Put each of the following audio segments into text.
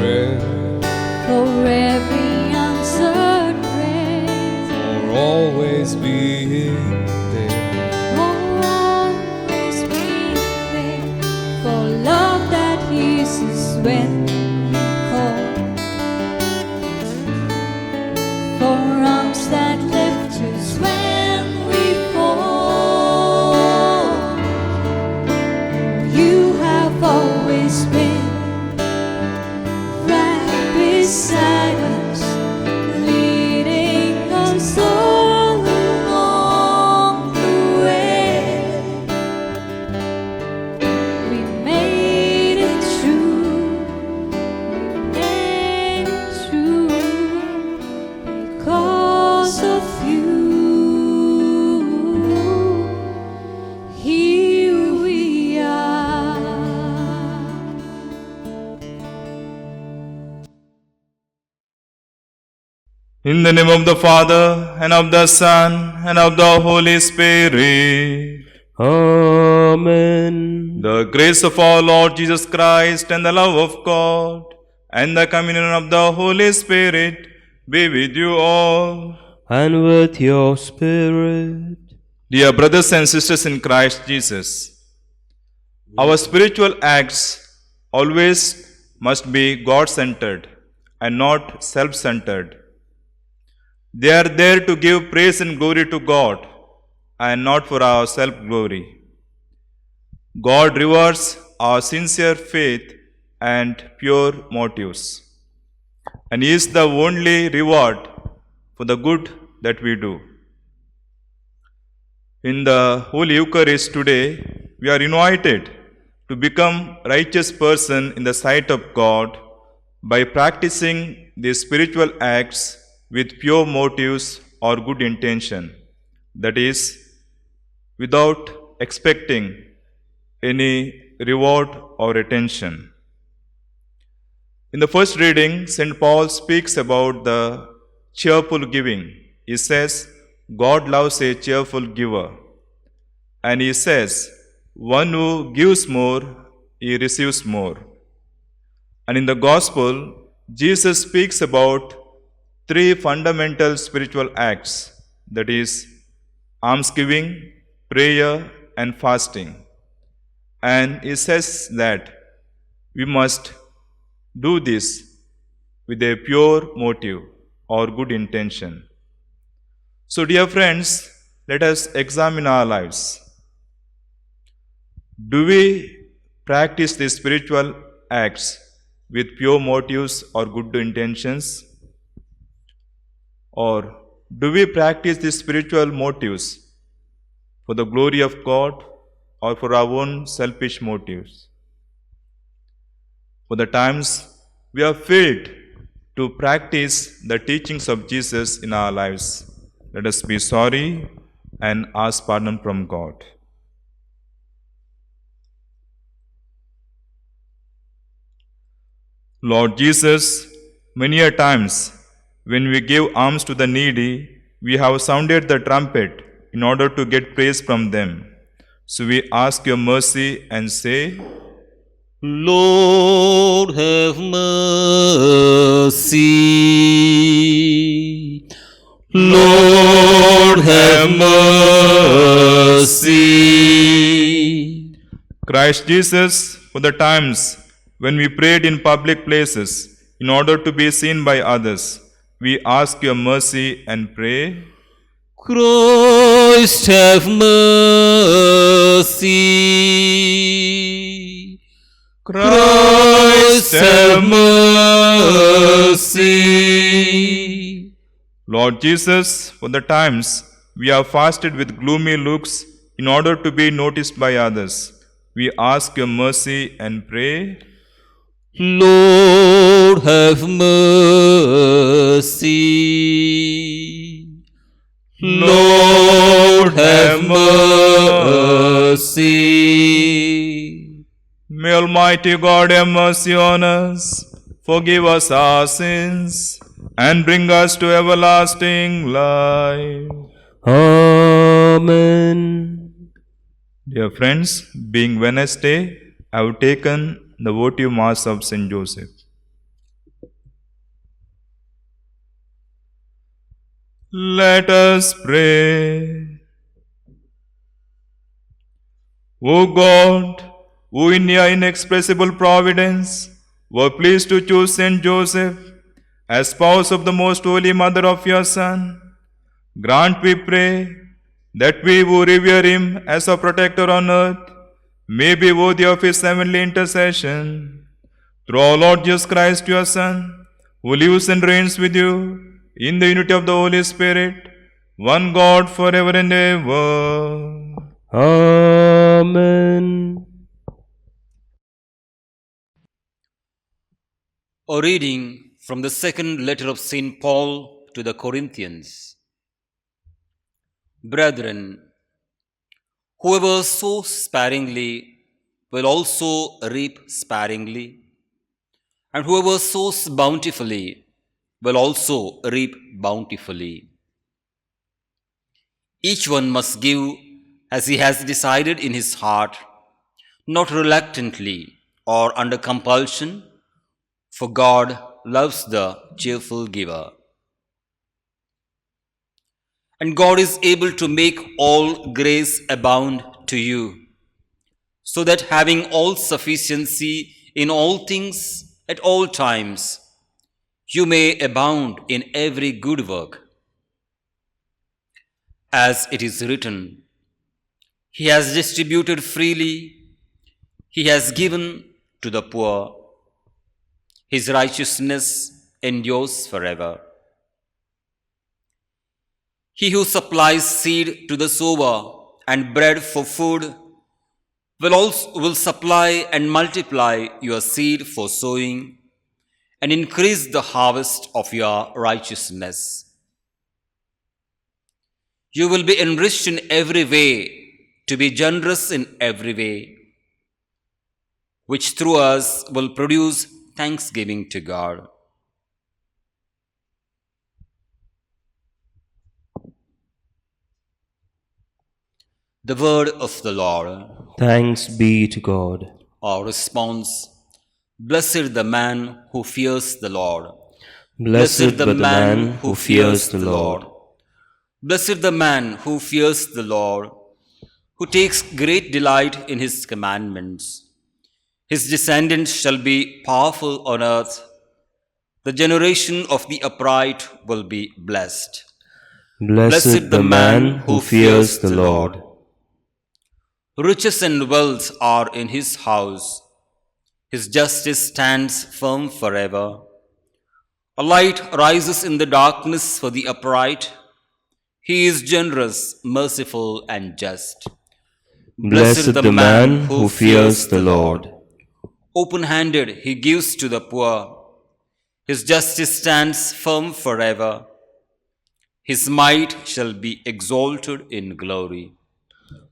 prayer, for every answered prayer, for always being there, for always being there, for love that hears us when we call, for arms that lift us when we fall. You have always been right beside us, leading us all along the way. We made it through, we made it through because of you. Here we are. In the name of the Father, and of the Son, and of the Holy Spirit. Amen. The grace of our Lord Jesus Christ, and the love of God, and the communion of the Holy Spirit be with you all. And with your spirit. Dear brothers and sisters in Christ Jesus, our spiritual acts always must be God-centered and not self-centered. They are there to give praise and glory to God and not for our self-glory. God rewards our sincere faith and pure motives, and He is the only reward for the good that we do. In the Holy Eucharist today, we are invited to become righteous person in the sight of God by practicing these spiritual acts with pure motives or good intention, that is, without expecting any reward or attention. In the first reading, St. Paul speaks about the cheerful giving. He says, God loves a cheerful giver. And he says, one who gives more, he receives more. And in the Gospel, Jesus speaks about three fundamental spiritual acts, that is, almsgiving, prayer, and fasting. And he says that we must do this with a pure motive or good intention. So, dear friends, let us examine our lives. Do we practice these spiritual acts with pure motives or good intentions? Or do we practice these spiritual motives for the glory of God or for our own selfish motives? For the times we have failed to practice the teachings of Jesus in our lives, let us be sorry and ask pardon from God. Lord Jesus, many a times when we give alms to the needy, we have sounded the trumpet in order to get praise from them. So we ask your mercy and say, Lord, have mercy. Lord, have mercy. Christ Jesus, for the times when we prayed in public places in order to be seen by others, we ask your mercy and pray. Christ, have mercy. Christ, have mercy. Lord Jesus, for the times we have fasted with gloomy looks in order to be noticed by others, we ask your mercy and pray. Lord, have mercy. Lord, have mercy. May Almighty God have mercy on us, forgive us our sins, and bring us to everlasting life. Amen. Dear friends, being Wednesday, I have taken the votive Mass of St. Joseph. Let us pray. O God, who in your inexpressible providence were pleased to choose Saint Joseph as spouse of the most holy mother of your Son, grant, we pray, that we who revere him as our protector on earth may be worthy of his heavenly intercession. Through our Lord Jesus Christ, your Son, who lives and reigns with you in the unity of the Holy Spirit, one God forever and ever. Amen. A reading from the second letter of St. Paul to the Corinthians. Brethren, whoever sows sparingly will also reap sparingly, and whoever sows bountifully will also reap bountifully. Each one must give as he has decided in his heart, not reluctantly or under compulsion, for God loves the cheerful giver. And God is able to make all grace abound to you, so that having all sufficiency in all things at all times, you may abound in every good work. As it is written, He has distributed freely, He has given to the poor. His righteousness endures forever. He who supplies seed to the sower and bread for food will supply and multiply your seed for sowing and increase the harvest of your righteousness. You will be enriched in every way, to be generous in every way, which through us will produce thanksgiving to God. The word of the Lord. Thanks be to God. Our response: Blessed the man who fears the Lord. Blessed the man who fears the Lord. Blessed the man who fears the Lord, who takes great delight in his commandments. His descendants shall be powerful on earth. The generation of the upright will be blessed. Blessed the man who fears the Lord. Riches and wealth are in his house. His justice stands firm forever. A light rises in the darkness for the upright. He is generous, merciful, and just. Blessed the man who fears the Lord. Open-handed he gives to the poor. His justice stands firm forever. His might shall be exalted in glory.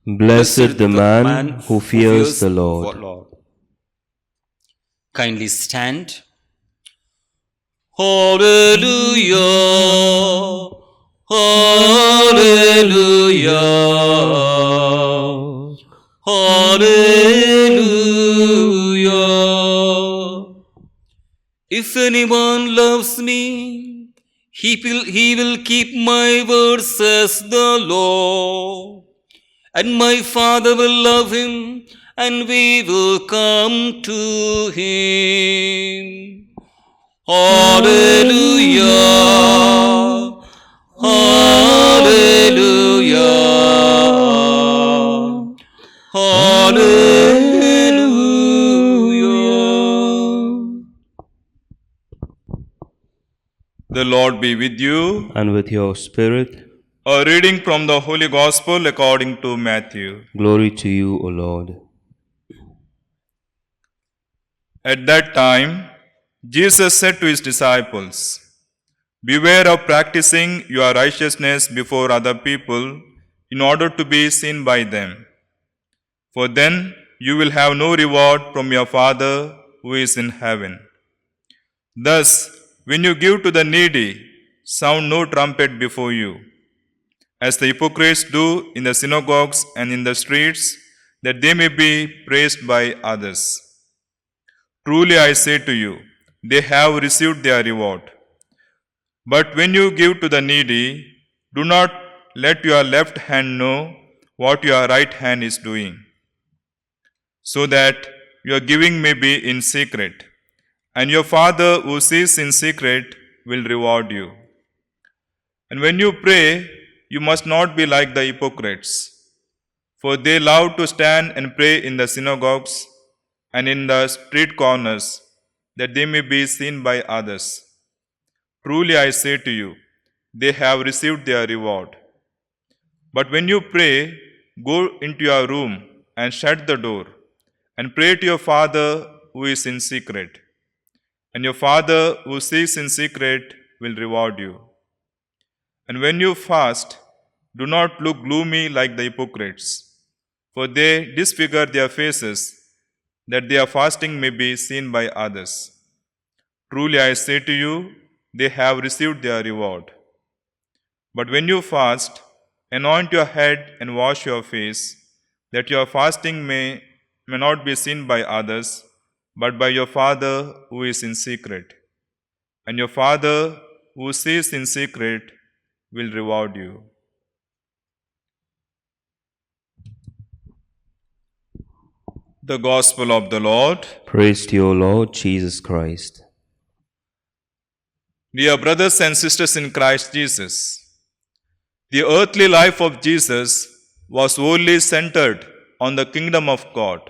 Blessed the man who fears the Lord. Kindly stand. Hallelujah. Hallelujah. Hallelujah. If anyone loves me, he will keep my words, says the Lord. And my Father will love him, and we will come to him. Hallelujah. Hallelujah. Hallelujah. The Lord be with you. And with your spirit. A reading from the Holy Gospel according to Matthew. Glory to you, O Lord. At that time, Jesus said to his disciples, Beware of practicing your righteousness before other people in order to be seen by them. For then you will have no reward from your Father who is in heaven. Thus, when you give to the needy, sound no trumpet before you, as the hypocrites do in the synagogues and in the streets, that they may be praised by others. Truly I say to you, they have received their reward. But when you give to the needy, Do not let your left hand know what your right hand is doing, so that your giving may be in secret, and your Father who sees in secret will reward you. And when you pray, you must not be like the hypocrites, for they love to stand and pray in the synagogues and in the street corners, that they may be seen by others. Truly I say to you, they have received their reward. But when you pray, go into your room and shut the door, and pray to your Father who is in secret. And your Father who sees in secret will reward you. And when you fast, do not look gloomy like the hypocrites, for they disfigure their faces, that their fasting may be seen by others. Truly I say to you, they have received their reward. But when you fast, anoint your head and wash your face, that your fasting may not be seen by others, but by your Father who is in secret. And your Father who sees in secret will reward you. The Gospel of the Lord. Praise to you, Lord Jesus Christ. Dear brothers and sisters in Christ Jesus, the earthly life of Jesus was wholly centered on the kingdom of God.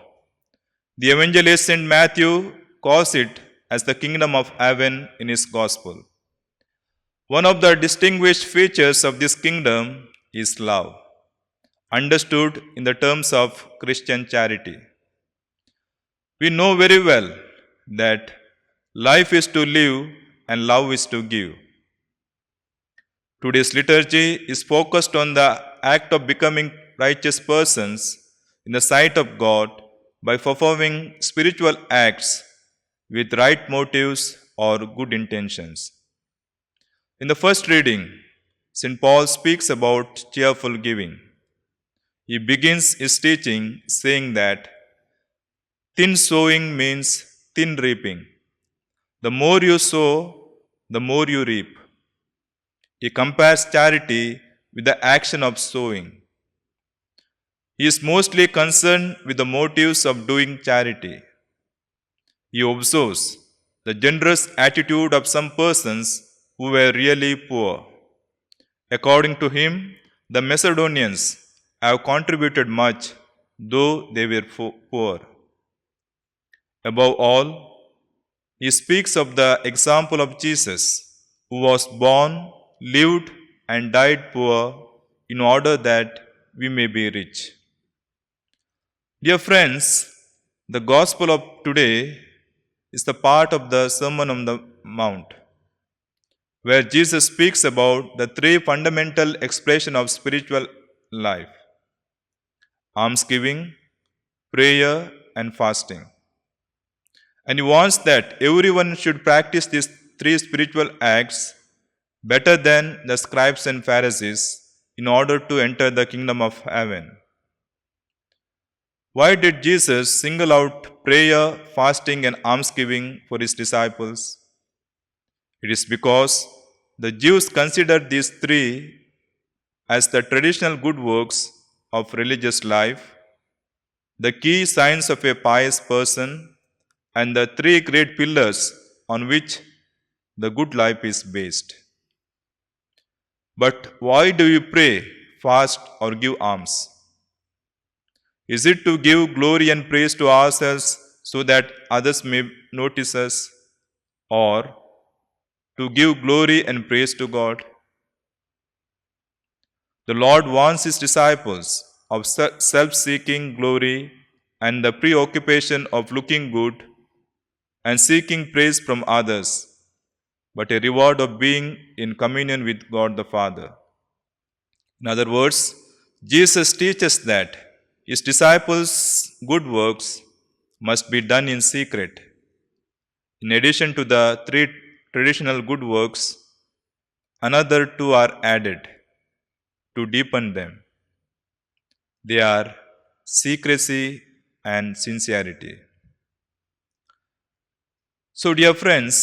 The evangelist St. Matthew calls it as the kingdom of heaven in his gospel. One of the distinguished features of this kingdom is love, understood in the terms of Christian charity. We know very well that life is to live and love is to give. Today's liturgy is focused on the act of becoming righteous persons in the sight of God by performing spiritual acts with right motives or good intentions. In the first reading, St. Paul speaks about cheerful giving. He begins his teaching saying that thin sowing means thin reaping. The more you sow, the more you reap. He compares charity with the action of sowing. He is mostly concerned with the motives of doing charity. He observes the generous attitude of some persons who were really poor. According to him, the Macedonians have contributed much, though they were poor. Above all, he speaks of the example of Jesus, who was born, lived, and died poor in order that we may be rich. Dear friends, the Gospel of today is the part of the Sermon on the Mount, where Jesus speaks about the three fundamental expressions of spiritual life: almsgiving, prayer, and fasting. And he wants that everyone should practice these three spiritual acts better than the scribes and Pharisees in order to enter the kingdom of heaven. Why did Jesus single out prayer, fasting, and almsgiving for his disciples? It is because the Jews considered these three as the traditional good works of religious life, the key signs of a pious person, and the three great pillars on which the good life is based. But why do we pray, fast, or give alms? Is it to give glory and praise to ourselves so that others may notice us, or to give glory and praise to God? The Lord warns his disciples of self-seeking glory and the preoccupation of looking good and seeking praise from others, but a reward of being in communion with God the Father. In other words, Jesus teaches that his disciples' good works must be done in secret. In addition to the three traditional good works, another two are added to deepen them. They are secrecy and sincerity. So, dear friends,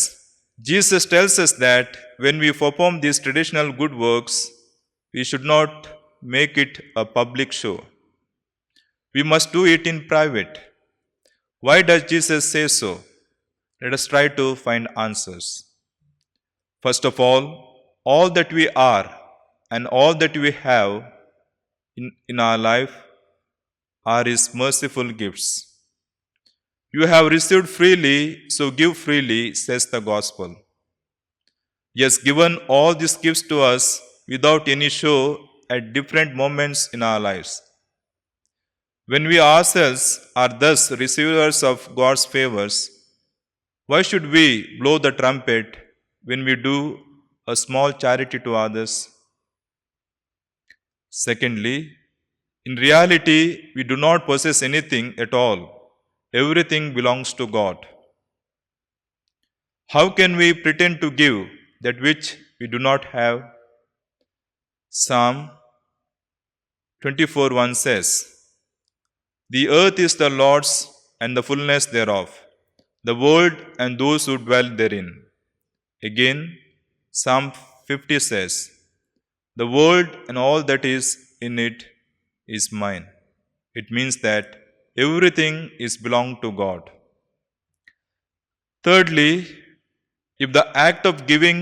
Jesus tells us that when we perform these traditional good works, we should not make it a public show. We must do it in private. Why does Jesus say so? Let us try to find answers. First of all that we are and all that we have in our life are His merciful gifts. You have received freely, so give freely, says the gospel. He has given all these gifts to us without any show at different moments in our lives. When we ourselves are thus receivers of God's favors, why should we blow the trumpet when we do a small charity to others? Secondly, in reality, we do not possess anything at all. Everything belongs to God. How can we pretend to give that which we do not have? Psalm 24:1 says, "The earth is the Lord's and the fullness thereof, the world and those who dwell therein." Again, Psalm 50 says, "The world and all that is in it is mine." It means that everything is belonged to God. Thirdly, if the act of giving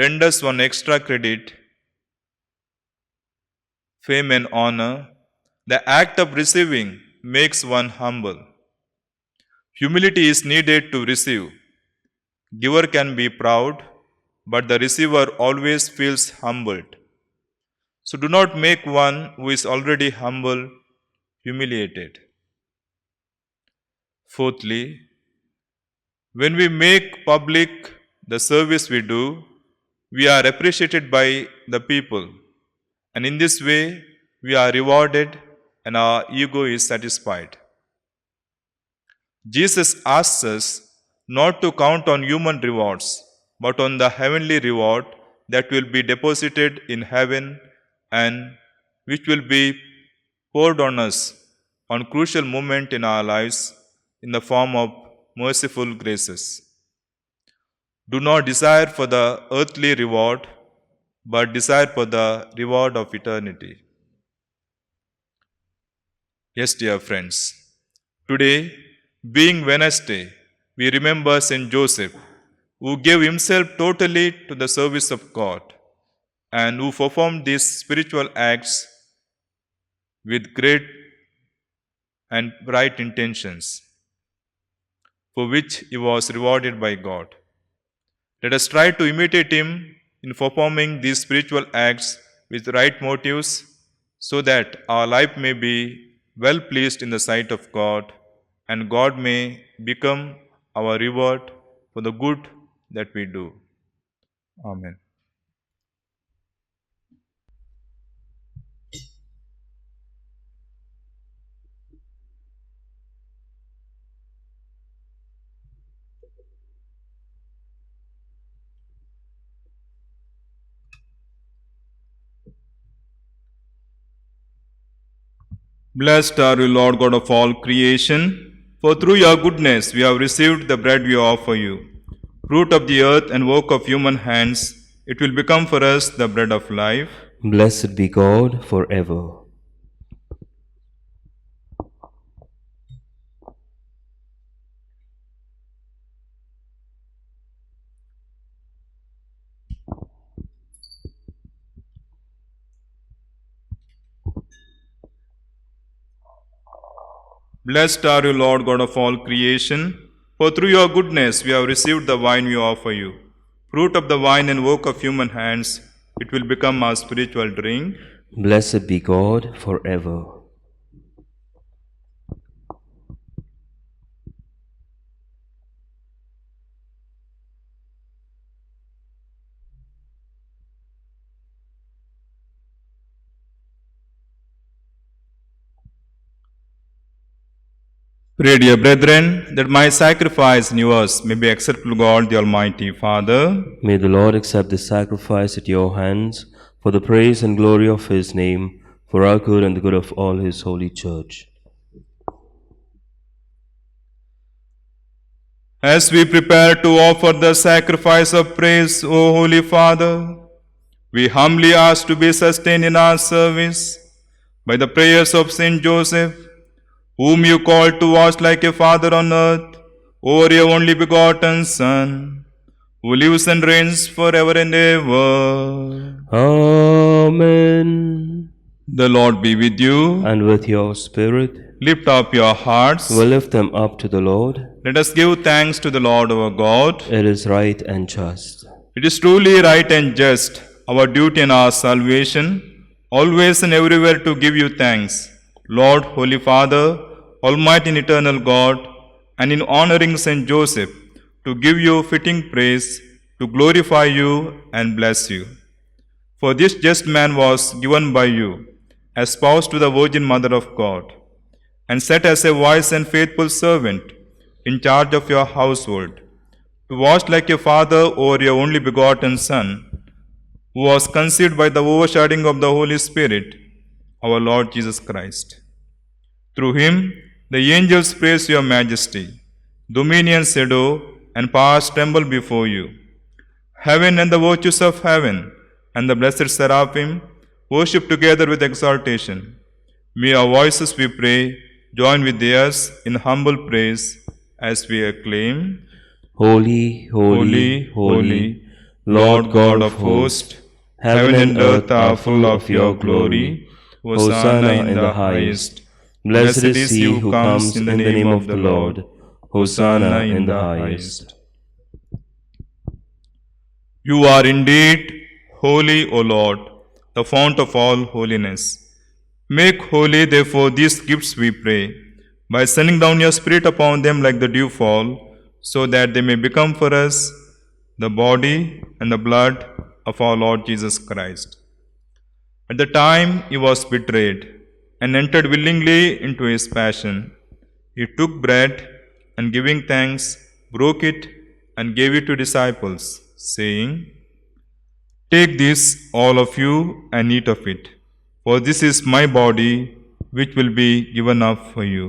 renders one extra credit, fame and honor, the act of receiving makes one humble. Humility is needed to receive. Giver can be proud, but the receiver always feels humbled. So do not make one who is already humble humiliated. Fourthly, when we make public the service we do, we are appreciated by the people, and in this way we are rewarded and our ego is satisfied. Jesus asks us not to count on human rewards, but on the heavenly reward that will be deposited in heaven and which will be poured on us on crucial moment in our lives in the form of merciful graces. Do not desire for the earthly reward, but desire for the reward of eternity. Yes, dear friends, today, being Wednesday, we remember Saint Joseph, who gave himself totally to the service of God and who performed these spiritual acts with great and bright intentions, for which he was rewarded by God. Let us try to imitate him in performing these spiritual acts with right motives, so that our life may be well pleased in the sight of God, and God may become our reward for the good that we do. Amen. Blessed are you, Lord God of all creation, for through your goodness we have received the bread we offer you. Fruit of the earth and work of human hands, it will become for us the bread of life. Blessed be God forever. Blessed are you, Lord God of all creation, for through your goodness we have received the wine we offer you. Fruit of the vine and work of human hands, it will become our spiritual drink. Blessed be God forever. Pray, dear brethren, that my sacrifice and yours may be acceptable to God the Almighty Father. May the Lord accept this sacrifice at your hands for the praise and glory of his name, for our good and the good of all his holy church. As we prepare to offer the sacrifice of praise, O Holy Father, we humbly ask to be sustained in our service by the prayers of Saint Joseph, whom you called to watch like a father on earth over your only begotten Son, who lives and reigns forever and ever. Amen. The Lord be with you. And with your spirit, Lift up your hearts. we lift them up to the Lord. Let us give thanks to the Lord our God. It is right and just. It is truly right and just, our duty and our salvation, always and everywhere to give you thanks, Lord, Holy Father, Almighty and eternal God, and in honoring Saint Joseph, to give you fitting praise, to glorify you and bless you. For this just man was given by you, as spouse to the Virgin Mother of God, and set as a wise and faithful servant in charge of your household, to watch like a father over your only begotten Son, who was conceived by the overshadowing of the Holy Spirit, our Lord Jesus Christ. Through him, the angels praise your majesty, dominions adore, and powers tremble before you. Heaven and the virtues of heaven and the blessed seraphim worship together with exaltation. May our voices, we pray, join with theirs in humble praise as we acclaim, Holy, holy, holy, Lord God of hosts, heaven and earth are full of your glory. Hosanna in the highest. Blessed is he who comes in the name of the Lord. Hosanna in the highest. You are indeed holy, O Lord, the fount of all holiness. Make holy, therefore, these gifts, we pray, by sending down your Spirit upon them like the dewfall, so that they may become for us the body and the blood of our Lord Jesus Christ. At the time he was betrayed and entered willingly into his passion, he took bread and giving thanks, broke it and gave it to disciples, saying, "Take this, all of you, and eat of it, for this is my body, which will be given up for you."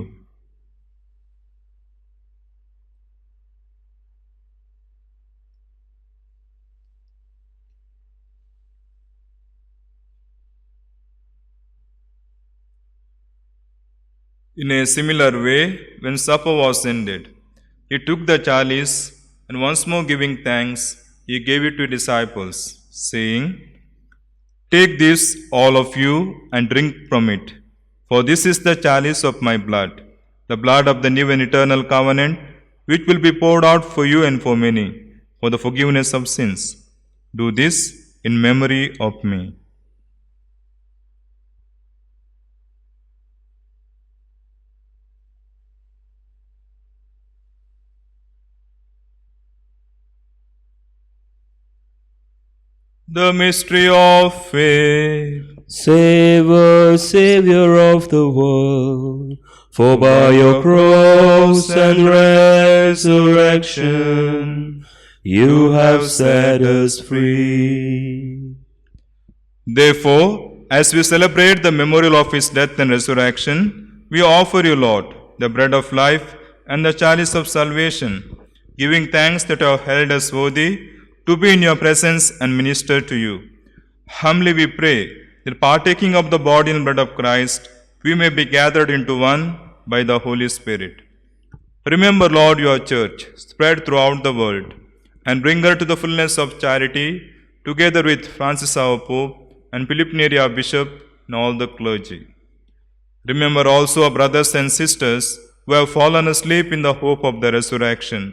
In a similar way, when supper was ended, he took the chalice, and once more giving thanks, he gave it to disciples, saying, "Take this, all of you, and drink from it, for this is the chalice of my blood, the blood of the new and eternal covenant, which will be poured out for you and for many, for the forgiveness of sins. Do this in memory of me." The mystery of faith. Save us, Savior of the world, for by your cross and resurrection you have set us free. Therefore, as we celebrate the memorial of his death and resurrection, we offer you, Lord, the bread of life and the chalice of salvation, giving thanks that you have held us worthy to be in your presence and minister to you. Humbly we pray that partaking of the body and blood of Christ, we may be gathered into one by the Holy Spirit. Remember, Lord, your church spread throughout the world, and bring her to the fullness of charity, together with Francis our Pope and Philip Neri our Bishop and all the clergy. Remember also our brothers and sisters who have fallen asleep in the hope of the resurrection,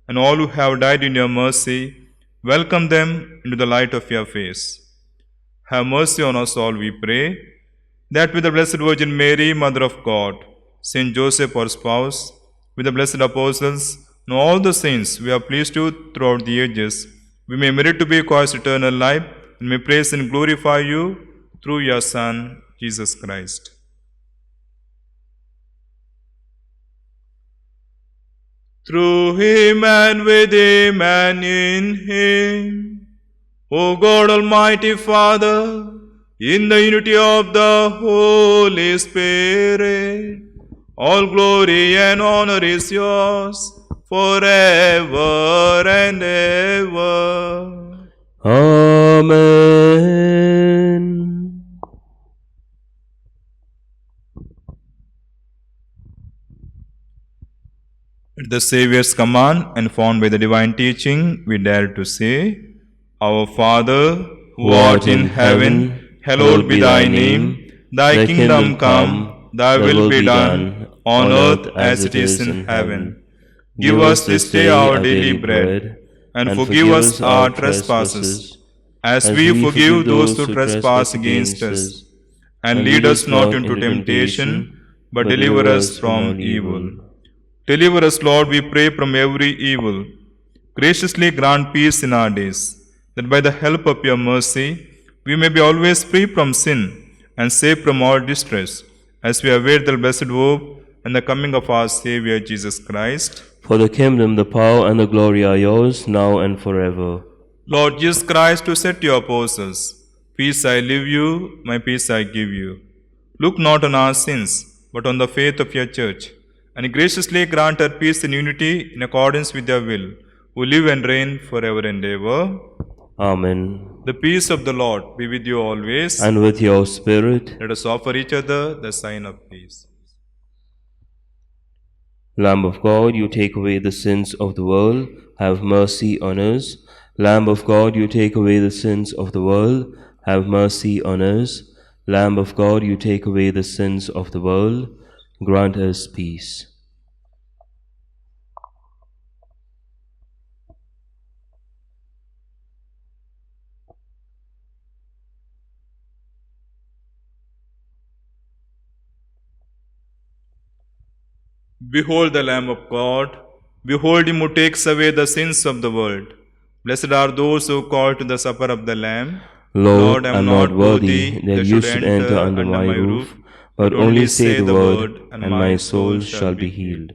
and all who have died in your mercy. Welcome them into the light of your face. Have mercy on us all, we pray, that with the Blessed Virgin Mary, Mother of God, Saint Joseph, our spouse, with the blessed apostles, and all the saints we are pleased to throughout the ages, we may merit to be cause eternal life, and may praise and glorify you through your Son, Jesus Christ. Through him and with him and in him, O God Almighty Father, in the unity of the Holy Spirit, all glory and honor is yours forever and ever. Amen. Amen. At the Saviour's command and formed by the divine teaching, we dare to say, Our Father, who art in heaven, hallowed be thy name. Thy kingdom come, thy will be done, on earth as it is in heaven. Give us this day our daily bread, and forgive us our trespasses, as we forgive those who trespass against us. And lead us not into temptation, but deliver us from evil. Deliver us, Lord, we pray, from every evil. Graciously grant peace in our days, that by the help of your mercy, we may be always free from sin and safe from all distress, as we await the blessed hope and the coming of our Saviour Jesus Christ. For the kingdom, the power, and the glory are yours, now and forever. Lord Jesus Christ, who said to your apostles, Peace I leave you, my peace I give you. Look not on our sins, but on the faith of your church, and graciously grant her peace and unity in accordance with your will, who live and reign forever and ever. Amen. The peace of the Lord be with you always. And with your spirit. Let us offer each other the sign of peace. Lamb of God, you take away the sins of the world, have mercy on us. Lamb of God, you take away the sins of the world, have mercy on us. Lamb of God, you take away the sins of the world, grant us peace. Behold the Lamb of God. Behold him who takes away the sins of the world. Blessed are those who call to the supper of the Lamb. Lord, I am not worthy that you should enter under my roof, but only say the word, and my soul shall be healed.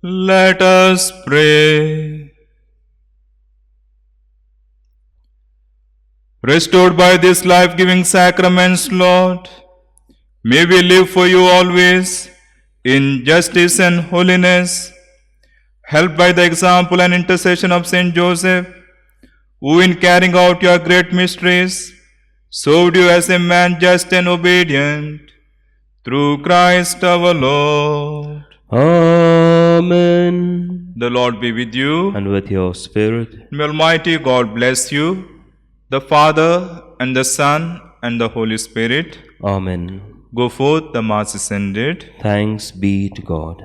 Let us pray. Restored by these life-giving sacraments, Lord, may we live for you always in justice and holiness, helped by the example and intercession of Saint Joseph, who in carrying out your great mysteries, served you as a man just and obedient, through Christ our Lord. Amen. Amen. The Lord be with you. And with your spirit. May Almighty God bless you, the Father and the Son and the Holy Spirit. Amen. Go forth, the Mass is ended. Thanks be to God.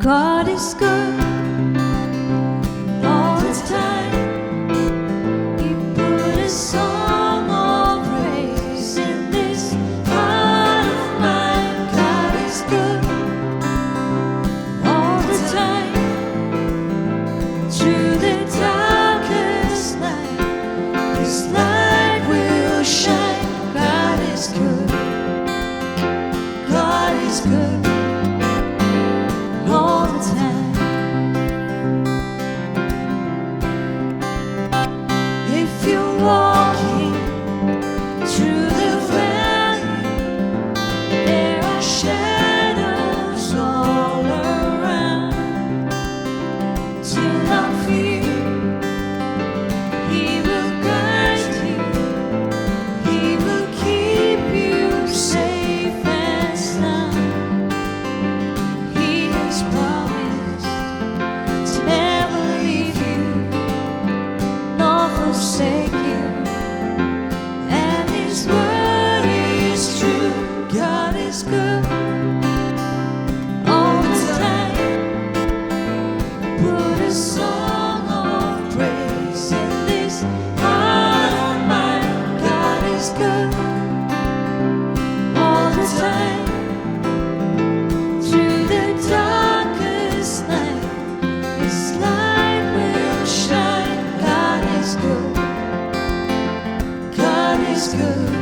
God is good all the time. He put a song of praise in this heart of mine. God is good all the time. Through the darkest night, His light will shine. God is good. God is good all the time. If you're walking through the valley, there are shadows all around. Do not fear, He will guide you. He will keep you safe and sound. He has promised to never leave you nor forsake you, and His word is true. God is good all the time. Put a song of praise in this heart of mine. God is good all the time. Through the darkest night, His light will shine. God is good. God is good